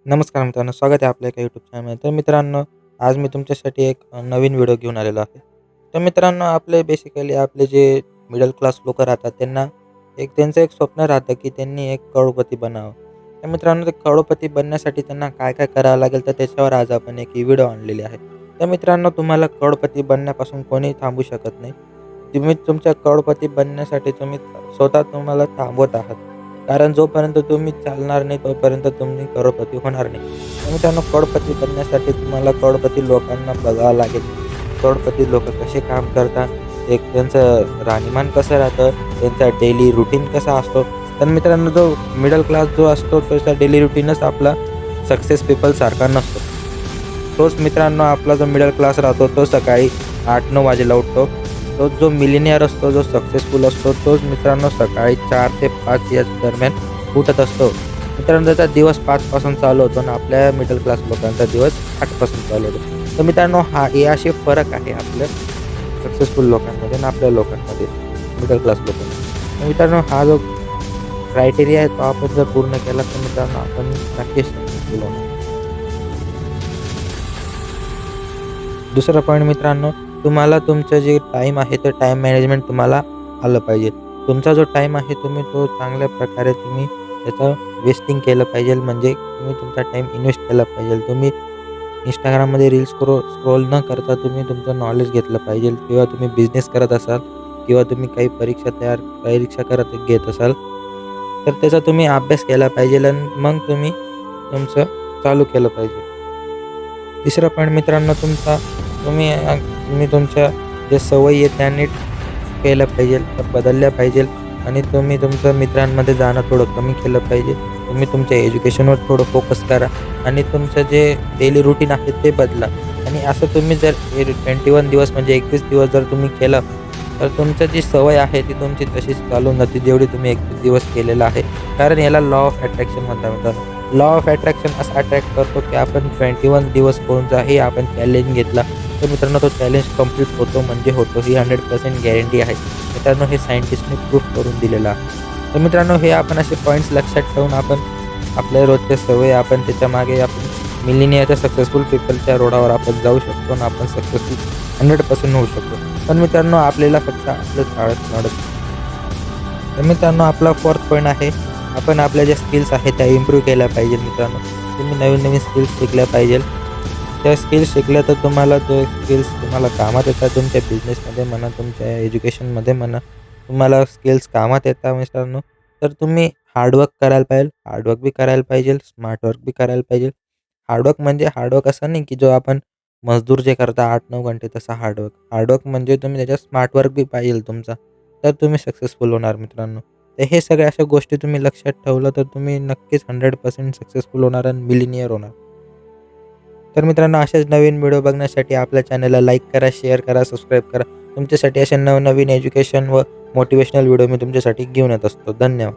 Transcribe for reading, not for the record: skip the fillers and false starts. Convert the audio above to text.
नमस्कार मित्रांनो, स्वागत आहे आपल्या एका यूट्यूब चॅनलमध्ये. तर मित्रांनो, आज मी तुमच्यासाठी एक नवीन व्हिडिओ घेऊन आलेलो आहे. तर मित्रांनो, आपले बेसिकली आपले जे मिडल क्लास लोकं राहतात, त्यांचं एक स्वप्न राहतं की त्यांनी एक करोडपती बनावं. तर मित्रांनो, ते करोडपती बनण्यासाठी त्यांना काय काय करावं लागेल, तर त्याच्यावर आज आपण एक व्हिडिओ आणलेली आहे. तर मित्रांनो, तुम्हाला करोडपती बनण्यापासून कोणीही थांबवू शकत नाही. तुम्ही तुमच्या करोडपती बनण्यासाठी स्वतः तुम्हाला थांबवत आहात. कारण जोपर्यंत तुम्ही चालणार नाही, तोपर्यंत तुम्ही करोडपती होणार नाही. तर मित्रांनो, करोडपती बनण्यासाठी तुम्हाला करोडपती लोकांना बघावं लागेल. करोडपती लोकं कसे काम करतात, एक त्यांचं राहणीमान कसं राहतं, त्यांचा डेली रुटीन कसा असतो. तर मित्रांनो, जो मिडल क्लास जो असतो, त्याचा डेली रुटीनच आपला सक्सेस पीपलसारखा नसतो. तोच मित्रांनो, आपला जो मिडल क्लास राहतो, तो सकाळी 8-9 वाजेला उठतो. तोच जो मिलिनियर असतो, जो सक्सेसफुल असतो, तोच मित्रांनो सकाळी 4 ते 5 या दरम्यान उठत असतो. मित्रांनो, त्याचा दिवस 5 पासून चालू होतो आणि आपल्या मिडल क्लास लोकांचा दिवस 8 पासून चालू होतो. तर मित्रांनो, हे असे फरक आहे आपल्या सक्सेसफुल लोकांमध्ये आणि आपल्या लोकांमध्ये, मिडल क्लास लोकांमध्ये. तर मित्रांनो, हा जो क्रायटेरिया आहे, तो आपण जर पूर्ण केला, तर मित्रांनो आपण नक्कीच सक्सेसफुल होणार. दुसरा पॉईंट मित्रांनो, तुम्हाला तुमचं जे टाईम आहे, ते टाईम मॅनेजमेंट तुम्हाला आलं पाहिजे. तुमचा जो टाईम आहे, तो चांगल्या प्रकारे त्याचं वेस्टिंग केलं पाहिजे. म्हणजे तुम्ही तुमचा टाईम इन्व्हेस्ट केला पाहिजे. तुम्ही Instagramमध्ये रील्स स्क्रोल न करता तुम्ही तुमचं नॉलेज घेतलं पाहिजे, किंवा तुम्ही बिझनेस करत असाल, किंवा तुम्ही काही परीक्षा करत घेत असाल, तर त्याचा तुम्ही अभ्यास केला पाहिजे आणि मग तुम्ही तुमचं चालू केलं पाहिजे. तिसरा पॉईंट मित्रांनो, तुम्ही तुमच्या ज्या सवयी आहेत त्या नीट केल्या पाहिजे, त्या बदलल्या पाहिजे, आणि तुम्ही तुमच्या मित्रांमध्ये जाणं थोडं कमी केलं पाहिजे. तुम्ही तुमच्या एज्युकेशनवर थोडं फोकस करा आणि तुमचं जे डेली रुटीन आहे ते बदला. आणि असं तुम्ही जर 21 दिवस म्हणजे 21 दिवस जर तुम्ही केलं, तर तुमची जी सवय आहे ती तुमची तशीच चालून जाते, जेवढी तुम्ही 21 दिवस केलेलं आहे. कारण याला लॉ ऑफ अट्रॅक्शन म्हणतात मित्रांनो. लॉ ऑफ अट्रॅक्शन असं अट्रॅक्ट करतो की आपण 21 दिवस कोणताही आपण चॅलेंज घेतला, तर मित्रांनो तो चॅलेंज कंप्लीट होतो म्हणजे होतो. ही 100% गॅरंटी आहे मित्रांनो. हे सायंटिस्टने प्रूफ करून दिलेलं आहे. तर मित्रांनो, हे आपण असे पॉईंट्स लक्षात ठेवून आपण आपल्या रोजच्या सवयी आपण त्याच्यामागे आपण मिलिनियरच्या सक्सेसफुल पीपलच्या रोडावर आपण जाऊ शकतो आणि आपण सक्सेसफुल 100% होऊ शकतो. पण मित्रांनो, आपल्याला फक्त आपलं चाळत नडत. तर मित्रांनो, आपला फोर्थ पॉईंट आहे, आपण आपल्या ज्या स्किल्स आहेत त्या इम्प्रूव्ह केल्या पाहिजे. मित्रांनो, तुम्ही नवीन नवीन स्किल्स शिकल्या पाहिजे. त्या स्किल्स शिकल्या तर तुम्हाला ते स्किल्स तुम्हाला कामात येतात. तुमच्या बिझनेसमध्ये म्हणा, तुमच्या एज्युकेशनमध्ये म्हणा, तुम्हाला स्किल्स कामात येतात मित्रांनो. तर तुम्ही हार्डवर्क करायला पाहिजे. हार्डवर्क बी करायला पाहिजे, स्मार्ट वर्क बी करायला पाहिजे. हार्डवर्क असं नाही की जो आपण मजदूर जे करता 8-9 घंटे, तसा हार्डवर्क. हार्डवर्क म्हणजे तुम्ही त्याच्यात स्मार्ट वर्क बी पाहिजे तुमचा, तर तुम्ही सक्सेसफुल होणार मित्रांनो. तर हे सगळ्या अशा गोष्टी तुम्ही लक्षात ठेवलं, तर तुम्ही नक्कीच 100% सक्सेसफुल होणार आणि मिलिनियर होणार. तर मित्रांनो, अशाच नवीन व्हिडिओ बघण्यासाठी आपल्या चॅनलला लाईक करा, शेअर करा, सबस्क्राईब करा. तुमच्यासाठी असे नवनवीन एज्युकेशन व मोटिवेशनल व्हिडिओ मी तुमच्यासाठी घेऊन येत असतो. धन्यवाद.